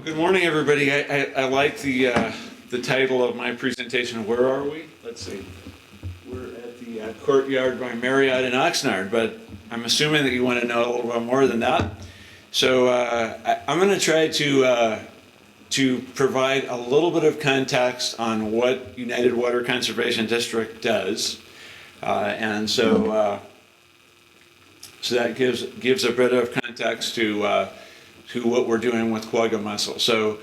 Good morning, everybody. I like the title of my presentation. Where are we? Let's see. We're at the Courtyard by Marriott in Oxnard, but I'm assuming that you want to know a little bit more than that. So I'm going to try to provide a little bit of context on what United Water Conservation District does, and so that gives a bit of context to what we're doing with Quagga mussel. So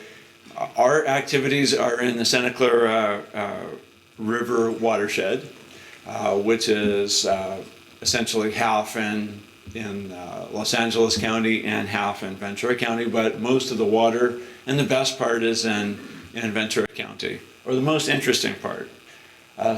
our activities are in the Santa Clara River watershed, which is essentially half in Los Angeles County and half in Ventura County, but most of the water and the best part is in Ventura County, or the most interesting part.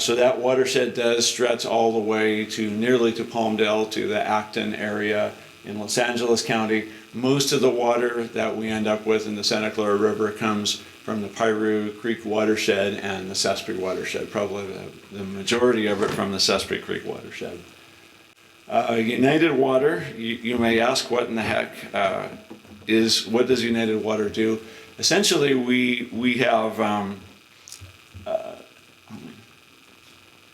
So that watershed does stretch all the way to nearly to Palmdale, to the Acton area in Los Angeles County. Most of the water that we end up with in the Santa Clara River comes from the Piru Creek watershed and the Sespe watershed, probably the majority of it from the Sespe Creek watershed. United Water, you may ask, what in the heck what does United Water do? Essentially, we have,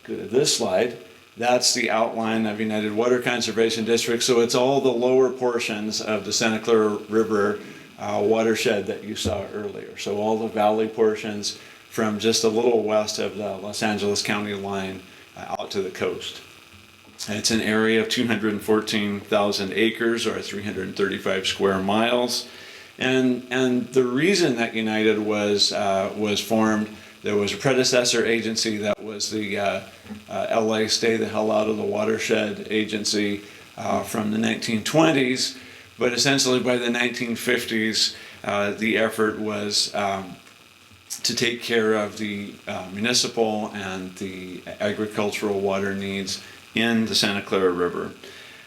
go to this slide. That's the outline of United Water Conservation District. So it's all the lower portions of the Santa Clara River watershed that you saw earlier. So all the valley portions from just a little west of the Los Angeles County line out to the coast. It's an area of 214,000 acres, or 335 square miles. And the reason that United was formed, there was a predecessor agency that was the LA Stay the Hell Out of the Watershed agency from the 1920s, but essentially by the 1950s the effort was to take care of the municipal and the agricultural water needs in the Santa Clara River.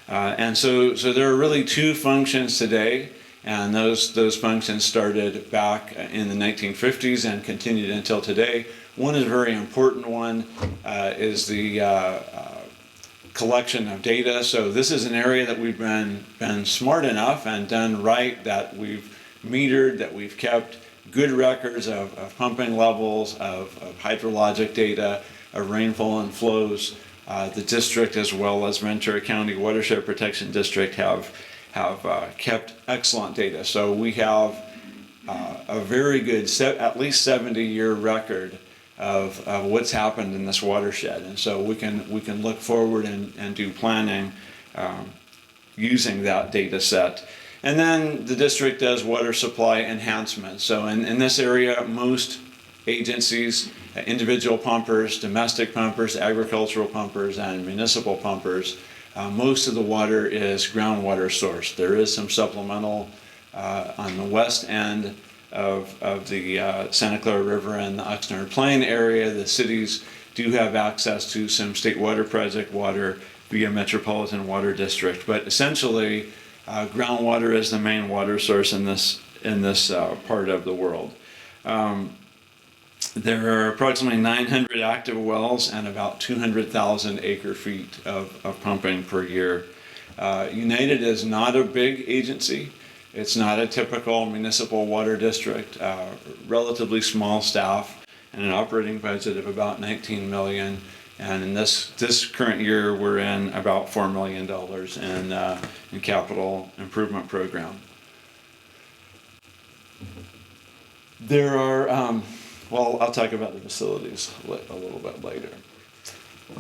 And so there are really two functions today, and those functions started back in the 1950s and continued until today. One is a very important one, is the collection of data. So this is an area that we've been smart enough and done right, that we've metered, that we've kept good records of pumping levels, of hydrologic data, of rainfall and flows. The district, as well as Ventura County Watershed Protection District, have kept excellent data. So we have a very good, at least 70-year record of what's happened in this watershed, and so we can look forward and do planning using that data set. And then the district does water supply enhancement. So in this area, most agencies, individual pumpers, domestic pumpers, agricultural pumpers, and municipal pumpers, most of the water is groundwater sourced. There is some supplemental on the west end of the Santa Clara River and the Oxnard Plain area. The cities do have access to some state water project water via Metropolitan Water District, but essentially groundwater is the main water source in this part of the world. There are approximately 900 active wells and about 200,000 acre feet of pumping per year. United is not a big agency. It's not a typical municipal water district. Relatively small staff and an operating budget of about $19 million. And in this current year, we're in about $4 million in capital improvement program. There are, well, I'll talk about the facilities a little bit later.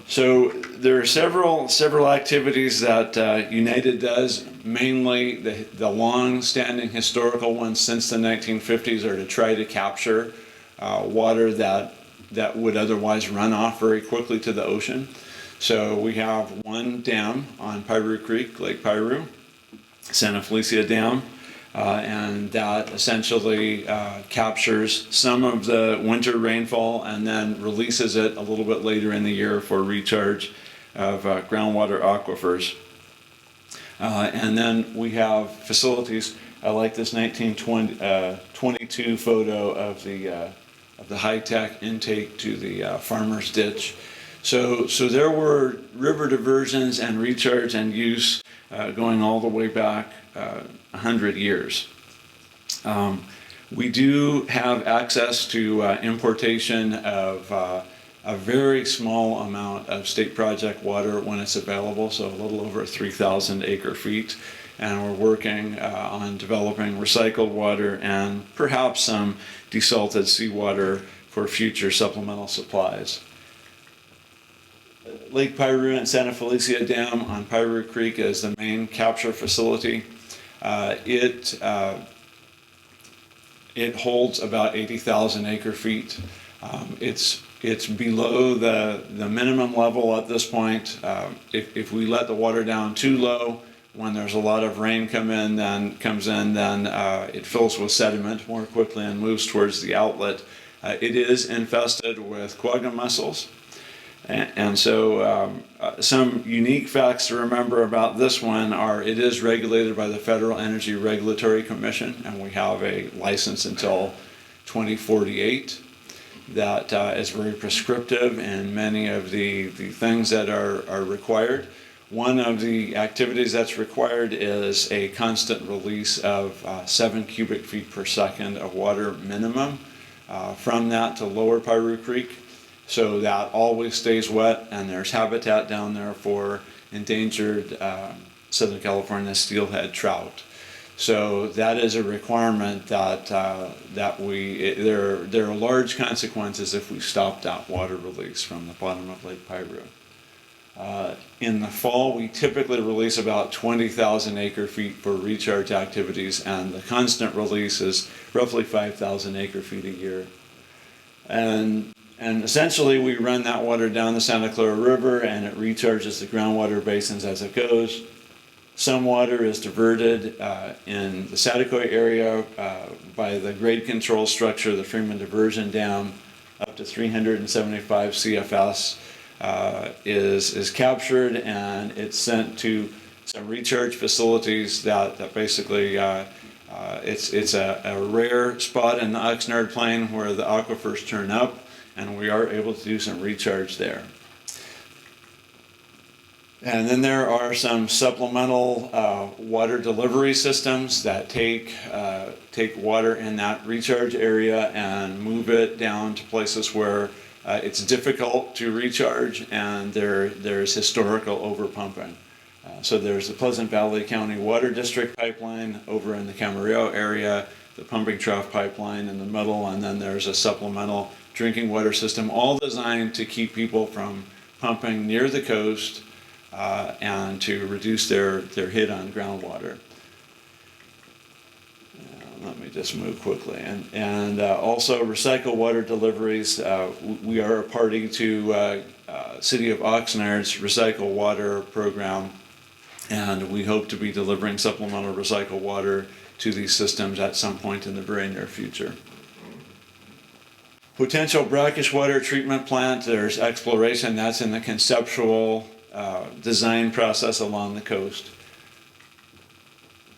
So there are several activities that United does. Mainly the long-standing historical ones since the 1950s are to try to capture water that would otherwise run off very quickly to the ocean. So we have one dam on Piru Creek, Lake Piru, Santa Felicia Dam. And that essentially captures some of the winter rainfall and then releases it a little bit later in the year for recharge of groundwater aquifers. And then we have facilities. I like this 1922 photo of the high-tech intake to the farmer's ditch. So there were river diversions and recharge and use going all the way back 100 years. We do have access to importation of a very small amount of state project water when it's available, so a little over 3,000 acre feet. And we're working on developing recycled water and perhaps some desalted seawater for future supplemental supplies. Lake Piru and Santa Felicia Dam on Piru Creek is the main capture facility. It holds about 80,000 acre feet. It's below the minimum level at this point. If we let the water down too low, when there's a lot of rain comes in, then it fills with sediment more quickly and moves towards the outlet. It is infested with quagga mussels. And so some unique facts to remember about this one are it is regulated by the Federal Energy Regulatory Commission, and we have a license until 2048 that is very prescriptive in many of the things that are required. One of the activities that's required is a constant release of 7 cubic feet per second of water minimum from that to lower Piru Creek, so that always stays wet, and there's habitat down there for endangered Southern California steelhead trout. So that is a requirement that there are large consequences if we stop that water release from the bottom of Lake Piru. In the fall, we typically release about 20,000 acre feet for recharge activities, and the constant release is roughly 5,000 acre feet a year. And essentially, we run that water down the Santa Clara River, and it recharges the groundwater basins as it goes. Some water is diverted in the Saticoy area by the grade control structure, the Freeman Diversion Dam, up to 375 CFS is captured, and it's sent to some recharge facilities that basically it's a rare spot in the Oxnard Plain where the aquifers turn up, and we are able to do some recharge there. And then there are some supplemental water delivery systems that take water in that recharge area and move it down to places where it's difficult to recharge, and there's historical overpumping. So there's the Pleasant Valley County Water District pipeline over in the Camarillo area, the pumping trough pipeline in the middle, and then there's a supplemental drinking water system, all designed to keep people from pumping near the coast and to reduce their hit on groundwater. Let me just move quickly. And also recycled water deliveries. We are a party to City of Oxnard's recycled water program, and we hope to be delivering supplemental recycled water to these systems at some point in the very near future. Potential brackish water treatment plant, there's exploration. That's in the conceptual design process along the coast.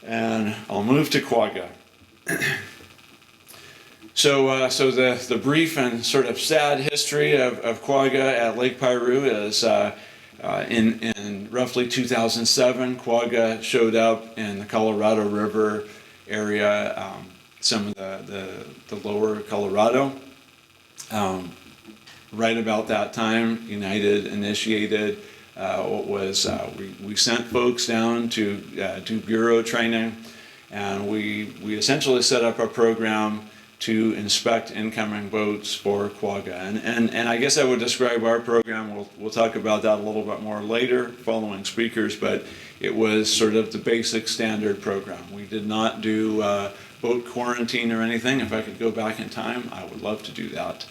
And I'll move to quagga. So the brief and sort of sad history of quagga at Lake Piru is in roughly 2007, quagga showed up in the Colorado River area, some of the lower Colorado. Right about that time, United initiated we sent folks down to do bureau training, and we essentially set up a program to inspect incoming boats for quagga. And I guess I would describe our program, we'll talk about that a little bit more later following speakers, but it was sort of the basic standard program. We did not do boat quarantine or anything. If I could go back in time, I would love to do that.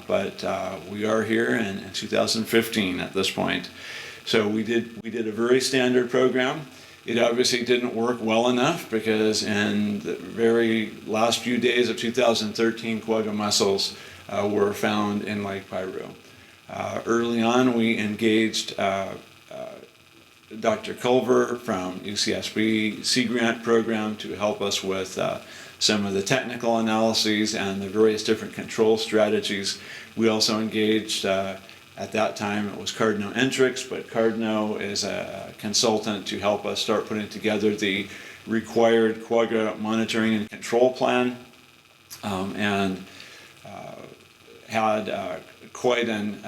But we are here in 2015 at this point. So we did a very standard program. It obviously didn't work well enough because in the very last few days of 2013, quagga mussels were found in Lake Piru. Early on, we engaged Dr. Culver from UCSB Sea Grant program to help us with some of the technical analyses and the various different control strategies. We also engaged, at that time it was Cardno Entrix, but Cardno is a consultant to help us start putting together the required quagga monitoring and control plan. and had quite an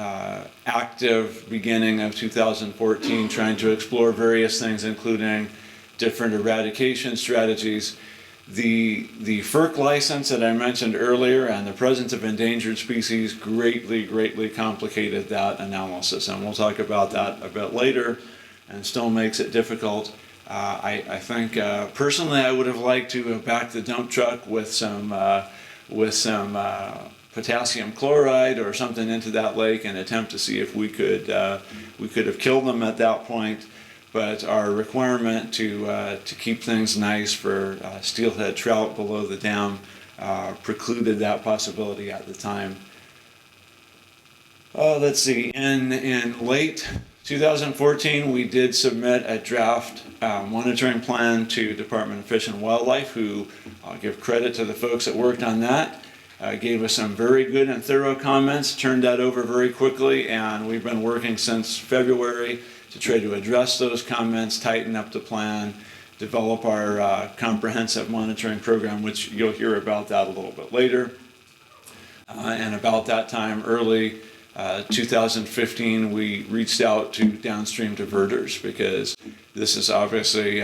active beginning of 2014, trying to explore various things, including different eradication strategies. The FERC license that I mentioned earlier and the presence of endangered species greatly complicated that analysis, and we'll talk about that a bit later, and still makes it difficult. I think personally I would have liked to have backed the dump truck with some potassium chloride or something into that lake and attempt to see if we could have killed them at that point. But our requirement to keep things nice for steelhead trout below the dam precluded that possibility at the time. Let's see. In late 2014, we did submit a draft monitoring plan to Department of Fish and Wildlife, who I'll give credit to the folks that worked on that. Gave us some very good and thorough comments, turned that over very quickly, and we've been working since February to try to address those comments, tighten up the plan, develop our comprehensive monitoring program, which you'll hear about that a little bit later. And about that time, early 2015, we reached out to downstream diverters, because this is obviously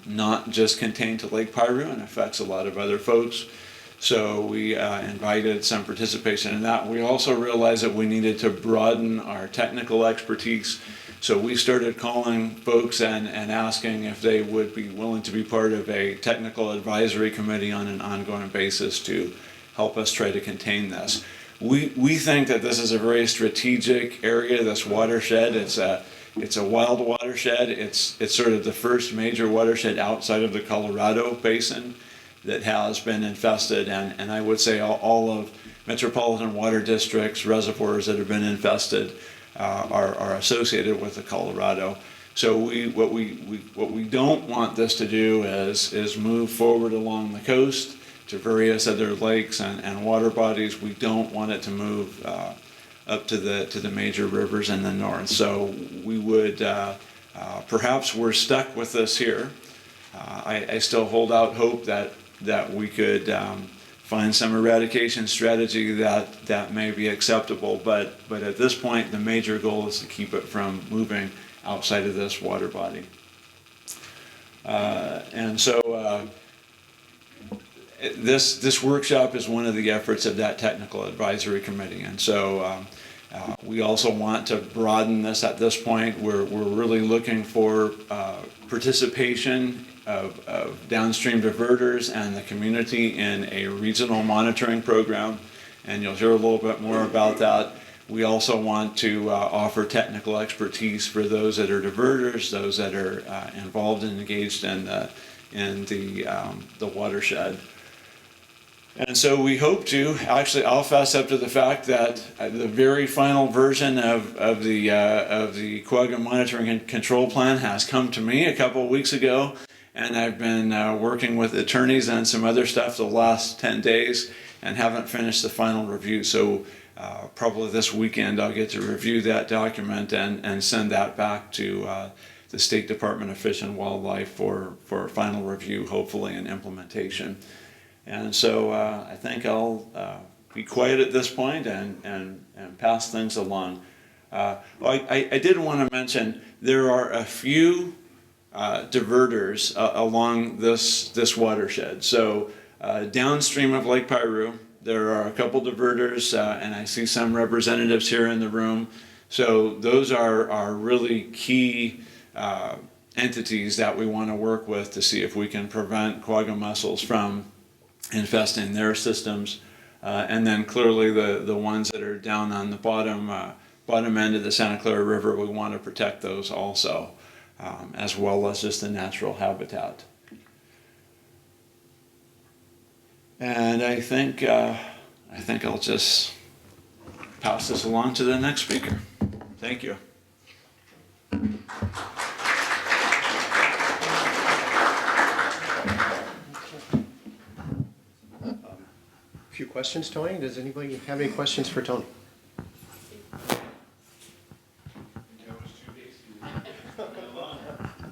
not just contained to Lake Piru and affects a lot of other folks. So we invited some participation in that. We also realized that we needed to broaden our technical expertise. So we started calling folks and asking if they would be willing to be part of a technical advisory committee on an ongoing basis to help us try to contain this. We think that this is a very strategic area, this watershed. It's a wild watershed. It's sort of the first major watershed outside of the Colorado basin that has been infested, and I would say all of metropolitan water districts, reservoirs that have been infested are associated with the Colorado. So what we don't want this to do is move forward along the coast to various other lakes and water bodies. We don't want it to move up to the major rivers in the north. So we would perhaps we're stuck with this here. I still hold out hope that we could find some eradication strategy that may be acceptable, but at this point the major goal is to keep it from moving outside of this water body. And so this workshop is one of the efforts of that technical advisory committee, and so we also want to broaden this at this point. We're really looking for participation of downstream diverters and the community in a regional monitoring program, and you'll hear a little bit more about that. We also want to offer technical expertise for those that are diverters, those that are involved and engaged in the watershed. And so we hope to, actually I'll fess up to the fact that the very final version of the Quagga Monitoring and Control Plan has come to me a couple of weeks ago, and I've been working with attorneys and some other stuff the last 10 days and haven't finished the final review. So probably this weekend I'll get to review that document and send that back to the State Department of Fish and Wildlife for final review, hopefully, and implementation. And so I think I'll be quiet at this point and pass things along. I did want to mention there are a few diverters along this watershed. So downstream of Lake Piru, there are a couple diverters, and I see some representatives here in the room. So those are really key entities that we want to work with to see if we can prevent quagga mussels from infesting their systems. And then clearly the ones that are down on the bottom end of the Santa Clara River, we want to protect those also, as well as just the natural habitat. And I think I'll just pass this along to the next speaker. Thank you. A few questions, Tony. Does anybody have any questions for Tony? Oh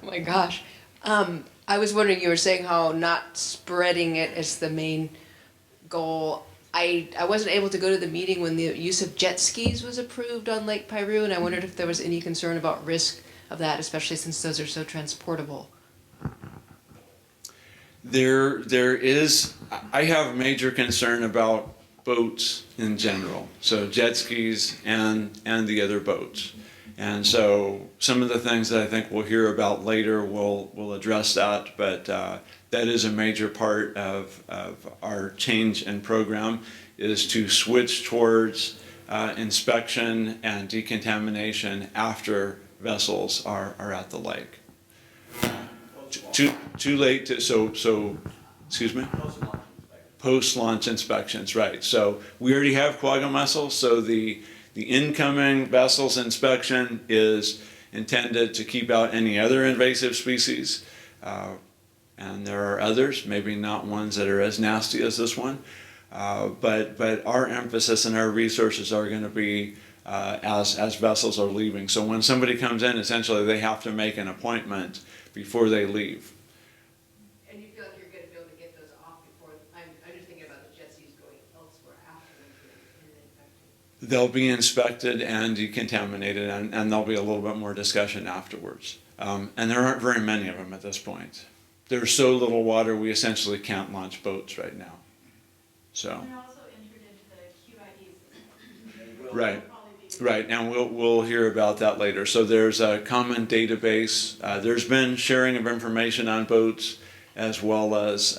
my gosh. I was wondering, you were saying how not spreading it is the main goal. I wasn't able to go to the meeting when the use of jet skis was approved on Lake Piru, and I wondered if there was any concern about risk of that, especially since those are so transportable. There is, I have major concern about boats in general, so jet skis and the other boats. And so some of the things that I think we'll hear about later will address that, but that is a major part of our change in program, is to switch towards inspection and decontamination after vessels are at the lake. Too late to, excuse me? Post-launch inspections, right. So we already have quagga mussels, so the incoming vessels inspection is intended to keep out any other invasive species. And there are others, maybe not ones that are as nasty as this one. But our emphasis and our resources are going to be as vessels are leaving. So when somebody comes in, essentially they have to make an appointment before they leave. And you feel like you're going to be able to get those off before, I'm just thinking about the jet skis going elsewhere after they've been infected. They'll be inspected and decontaminated, and there'll be a little bit more discussion afterwards. And there aren't very many of them at this point. There's so little water, we essentially can't launch boats right now. So. They're also entered into the QID system. Right. Right, and we'll hear about that later. So there's a common database. There's been sharing of information on boats, as well as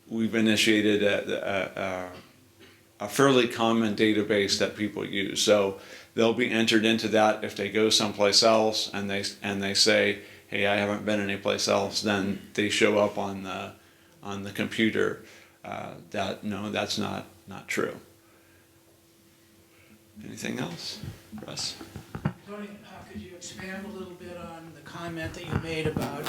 we've initiated a fairly common database that people use. So they'll be entered into that if they go someplace else and they say, hey, I haven't been anyplace else, then they show up on the computer that no, that's not true. Anything else, Russ? Tony, could you expand a little bit on the comment that you made about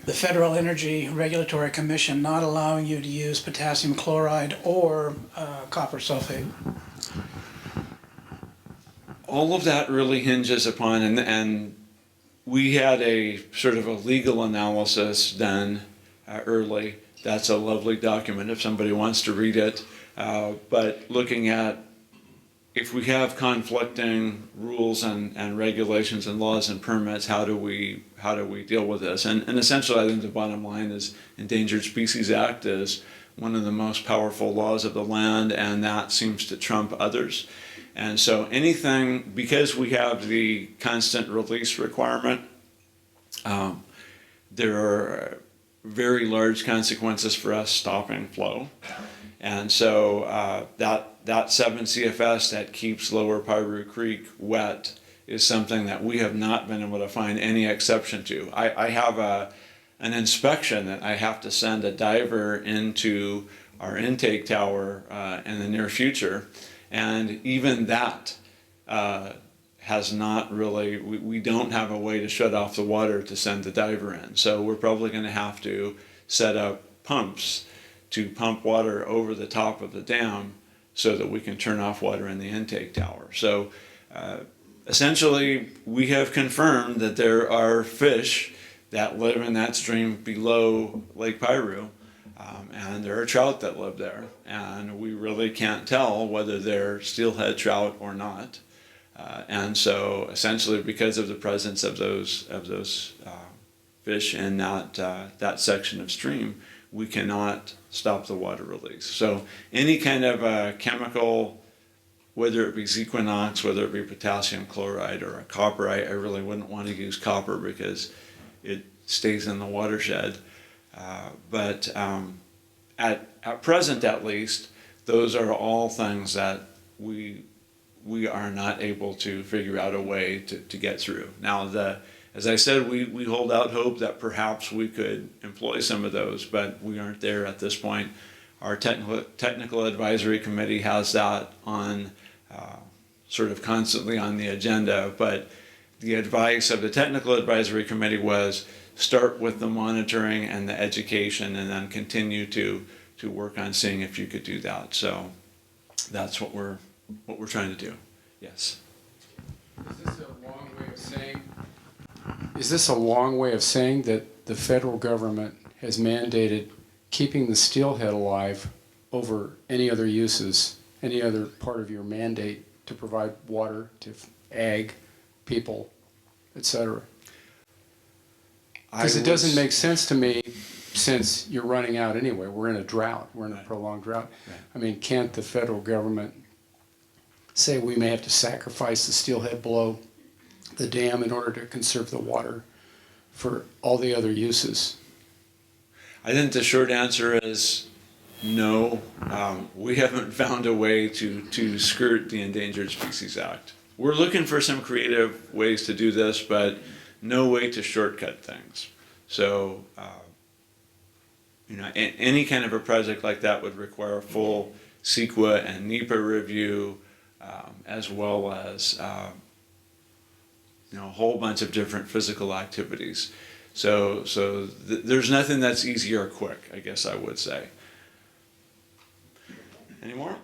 the Federal Energy Regulatory Commission not allowing you to use potassium chloride or copper sulfate? All of that really hinges upon, and we had a sort of a legal analysis done early. That's a lovely document if somebody wants to read it. But looking at if we have conflicting rules and regulations and laws and permits, how do we deal with this? And essentially, I think the bottom line is Endangered Species Act is one of the most powerful laws of the land, and that seems to trump others. And so anything, because we have the constant release requirement, there are very large consequences for us stopping flow. And so that 7 CFS that keeps Lower Piru Creek wet is something that we have not been able to find any exception to. I have an inspection that I have to send a diver into our intake tower in the near future, and even that has not really, we don't have a way to shut off the water to send the diver in. So we're probably going to have to set up pumps to pump water over the top of the dam so that we can turn off water in the intake tower. So essentially, we have confirmed that there are fish that live in that stream below Lake Piru, and there are trout that live there, and we really can't tell whether they're steelhead trout or not. And so essentially, because of the presence of those fish in that section of stream, we cannot stop the water release. So any kind of chemical, whether it be Zequinox, whether it be potassium chloride or a copper, I really wouldn't want to use copper because it stays in the watershed. But at present, at least, those are all things that we are not able to figure out a way to get through. Now, as I said, we hold out hope that perhaps we could employ some of those, but we aren't there at this point. Our technical advisory committee has that on sort of constantly on the agenda, but the advice of the technical advisory committee was start with the monitoring and the education and then continue to work on seeing if you could do that. So that's what we're trying to do. Yes. Is this a long way of saying that the federal government has mandated keeping the steelhead alive over any other uses, any other part of your mandate to provide water to ag, people, etc. Because it doesn't make sense to me, since you're running out anyway. We're in a drought. We're in a prolonged drought. Right. I mean, can't the federal government say we may have to sacrifice the steelhead below the dam in order to conserve the water for all the other uses? I think the short answer is no. We haven't found a way to skirt the Endangered Species Act. We're looking for some creative ways to do this, but no way to shortcut things. So, any kind of a project like that would require a full CEQA and NEPA review, as well as a whole bunch of different physical activities. So there's nothing that's easy or quick, I guess I would say. Any more?